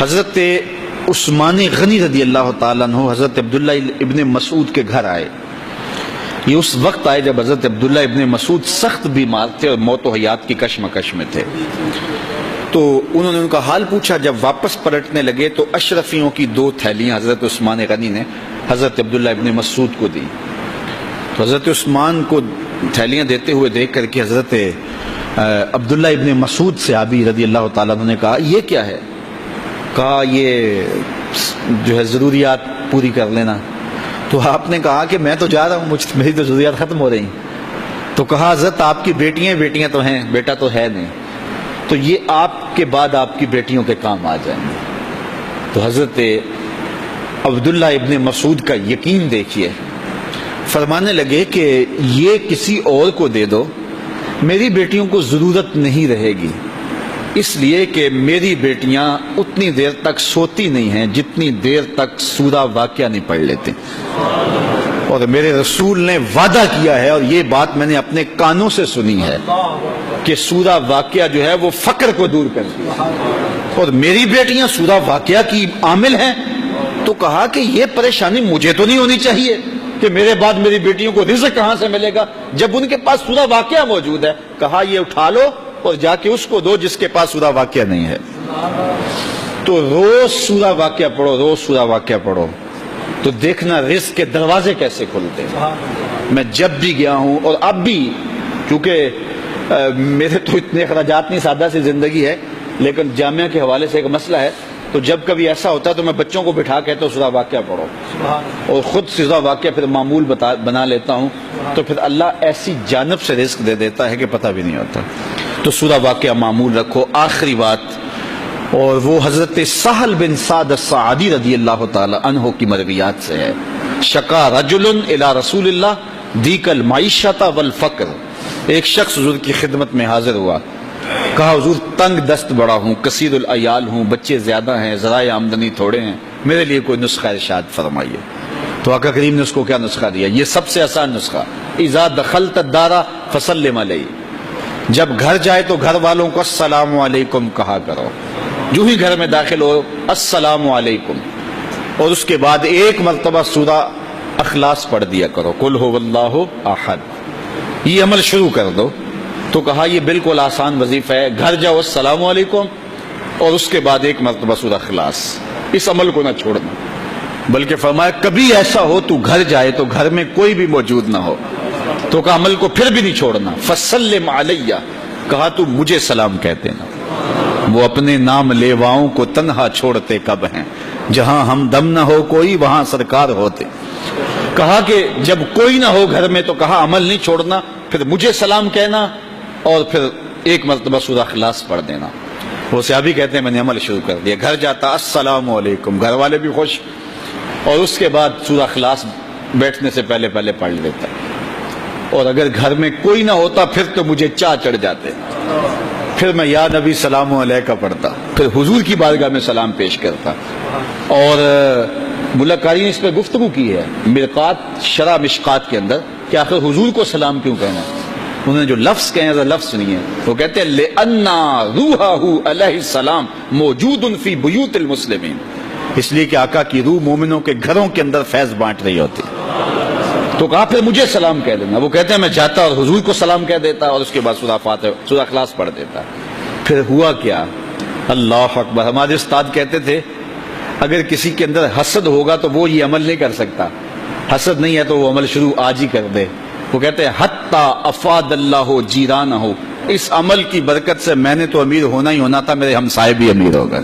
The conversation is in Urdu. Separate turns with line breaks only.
حضرت عثمان غنی رضی اللہ تعالیٰ عنہ حضرت عبداللہ ابن مسعود کے گھر آئے. یہ اس وقت آئے جب حضرت عبداللہ ابن مسعود سخت بیمار تھے اور موت و حیات کی کشمکش میں تھے. تو انہوں نے ان کا حال پوچھا. جب واپس پلٹنے لگے تو اشرفیوں کی 2 تھیلیاں حضرت عثمان غنی نے حضرت عبداللہ ابن مسعود کو دی. تو حضرت عثمان کو تھیلیاں دیتے ہوئے دیکھ کر کے حضرت عبداللہ ابن مسعود صحابی رضی اللہ تعالیٰ عنہ نے کہا یہ کیا ہے؟ کہا یہ جو ہے ضروریات پوری کر لینا. تو آپ نے کہا کہ میں تو جا رہا ہوں, میری تو ضروریات ختم ہو رہی ہیں. تو کہا حضرت آپ کی بیٹیاں تو ہیں, بیٹا تو ہے نہیں, تو یہ آپ کے بعد آپ کی بیٹیوں کے کام آ جائیں گے. تو حضرت عبداللہ ابن مسعود کا یقین دیکھیے, فرمانے لگے کہ یہ کسی اور کو دے دو, میری بیٹیوں کو ضرورت نہیں رہے گی, اس لیے کہ میری بیٹیاں اتنی دیر تک سوتی نہیں ہیں جتنی دیر تک سورہ واقعہ نہیں پڑھ لیتے. اور میرے رسول نے وعدہ کیا ہے, اور یہ بات میں نے اپنے کانوں سے سنی ہے, کہ سورہ واقعہ جو ہے وہ فقر کو دور کرتی ہے, اور میری بیٹیاں سورہ واقعہ کی عامل ہیں. تو کہا کہ یہ پریشانی مجھے تو نہیں ہونی چاہیے کہ میرے بعد میری بیٹیوں کو رزق کہاں سے ملے گا جب ان کے پاس سورہ واقعہ موجود ہے. کہا یہ اٹھا لو اور جا کے اس کو دو جس کے پاس سورہ واقعہ نہیں ہے. تو روز سورہ واقعہ پڑھو, روز سورہ واقعہ پڑھو, تو دیکھنا رزق کے دروازے کیسے کھلتے ہیں. میں جب بھی گیا ہوں, اور اب بھی, کیونکہ میرے تو اتنے اخراجات نہیں, سادہ سی زندگی ہے, لیکن جامعہ کے حوالے سے ایک مسئلہ ہے, تو جب کبھی ایسا ہوتا ہے تو میں بچوں کو بٹھا کہتا ہوں سورہ واقعہ پڑھو, اور خود سورہ واقعہ پھر معمول بنا لیتا ہوں, تو پھر اللہ ایسی جانب سے رزق دے دیتا ہے کہ پتہ بھی نہیں ہوتا. تو سورہ واقعہ معمول رکھو. آخری بات, اور وہ حضرت سہل بن سعد الساعدی رضی اللہ تعالی عنہ کی مرویات سے ہے. شکا رجل الی رسول اللہ دیک المعیشۃ والفقر. ایک شخص حضور کی خدمت میں حاضر ہوا, کہا حضور تنگ دست بڑا ہوں, کثیر العیال ہوں, بچے زیادہ ہیں, ذرائع آمدنی تھوڑے ہیں, میرے لیے کوئی نسخہ ارشاد فرمائیے. تو آقا کریم نے اس کو کیا نسخہ دیا؟ یہ سب سے آسان نسخہ, اذا دخلت الدار فسلم علیہ. جب گھر جائے تو گھر والوں کو السلام علیکم کہا کرو. جو ہی گھر میں داخل ہو السلام علیکم, اور اس کے بعد ایک مرتبہ سورہ اخلاص پڑھ دیا کرو, قل هو اللہ احد. یہ عمل شروع کر دو. تو کہا یہ بالکل آسان وظیفہ ہے, گھر جاؤ السلام علیکم, اور اس کے بعد ایک مرتبہ سورہ اخلاص. اس عمل کو نہ چھوڑنا, بلکہ فرمایا کبھی ایسا ہو تو گھر جائے تو گھر میں کوئی بھی موجود نہ ہو, تو کہا عمل کو پھر بھی نہیں چھوڑنا. فسلم علیہ, کہا تو مجھے سلام کہتے نا. وہ اپنے نام لیواؤں کو تنہا چھوڑتے کب ہیں, جہاں ہم دم نہ ہو کوئی وہاں سرکار ہوتے. کہا کہ جب کوئی نہ ہو گھر میں تو کہا عمل نہیں چھوڑنا, پھر مجھے سلام کہنا, اور پھر ایک مرتبہ سورہ اخلاص پڑھ دینا. وہ صحابی کہتے ہیں میں نے عمل شروع کر دیا, گھر جاتا السلام علیکم, گھر والے بھی خوش, اور اس کے بعد سورہ اخلاص بیٹھنے سے پہلے پڑھ لیتا. اور اگر گھر میں کوئی نہ ہوتا پھر تو مجھے چاہ چڑھ جاتے, پھر میں یا نبی سلام علیکہ پڑھتا, پھر حضور کی بارگاہ میں سلام پیش کرتا. اور ملکاری نے اس پہ گفتگو کی ہے مرقات شرح مشکات کے اندر کہ آخر حضور کو سلام کیوں کہنا ہے. انہوں نے جو لفظ کہے ہیں لفظ سنیے. وہ کہتے ہیں لِأَنَّا رُوحَهُ عَلَيْهِ السلام موجود فی بیوت المسلمین, اس لیے کہ آقا کی روح مومنوں کے گھروں کے اندر فیض بانٹ رہی ہوتی. تو کہا پھر مجھے سلام کہہ دینا. وہ کہتے ہیں میں جاتا اور حضور کو سلام کہہ دیتا, اور اس کے بعد سورہ فاتحہ سورہ اخلاص پڑھ دیتا. پھر ہوا کیا, اللہ اکبر. ہمارے استاد کہتے تھے اگر کسی کے اندر حسد ہوگا تو وہ یہ عمل نہیں کر سکتا, حسد نہیں ہے تو وہ عمل شروع آج ہی کر دے. وہ کہتے ہیں حتی افاد اللہ جیرانہ, اس عمل کی برکت سے میں نے تو امیر ہونا ہی ہونا تھا, میرے ہمسائے بھی امیر ہو گئے.